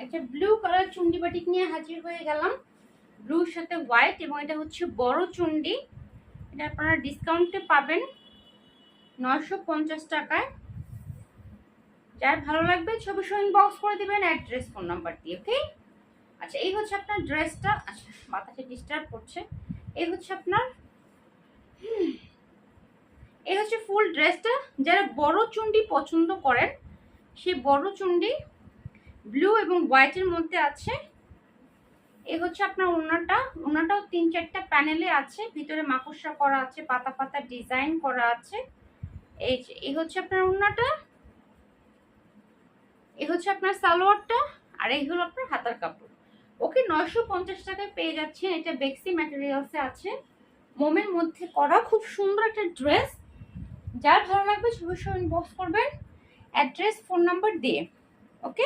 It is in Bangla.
একটা ব্লু কালার চুন্ডি বাটিক নিয়ে হাজির হয়ে গেলাম, ব্লুর সাথে হোয়াইট, এবং এটা হচ্ছে বড় চুন্ডি। এটা আপনারা ডিসকাউন্টে পাবেন 950 টাকায়। যার ভালো লাগবে ছবি সহ ইনবক্স করে দিবেন অ্যাড্রেস ফোন নাম্বার দিয়ে, ওকে? আচ্ছা, এই হচ্ছে আপনার ড্রেসটা। আচ্ছা, বাতাসে ডিস্টার্ব করছে। এই হচ্ছে আপনার এই হচ্ছে ফুল ড্রেসটা। যারা বড় চুন্ডি পছন্দ করেন, সে বড় চুন্ডি ব্লু এবং হোয়াইটের মধ্যে আছে। এই হচ্ছে আপনার ওড়নাটাও 3-4টা প্যানেলে আছে, ভিতরে মাকড়সা করা আছে, পাতা পাতা ডিজাইন করা আছে। এই হচ্ছে আপনার ওড়নাটা, এই হচ্ছে আপনার সালোয়ারটা, আর এই হলো আপনার হাতার কাপড়। ওকে, 950 টাকায় পেয়ে যাচ্ছেন। এটা বেক্সি ম্যাটেরিয়ালসে আছে, মোমের মধ্যে করা খুব সুন্দর একটা ড্রেস। যার ভালো লাগবে ছবি সহ ইনবক্স করবেন অ্যাড্রেস ফোন নাম্বার দিয়ে।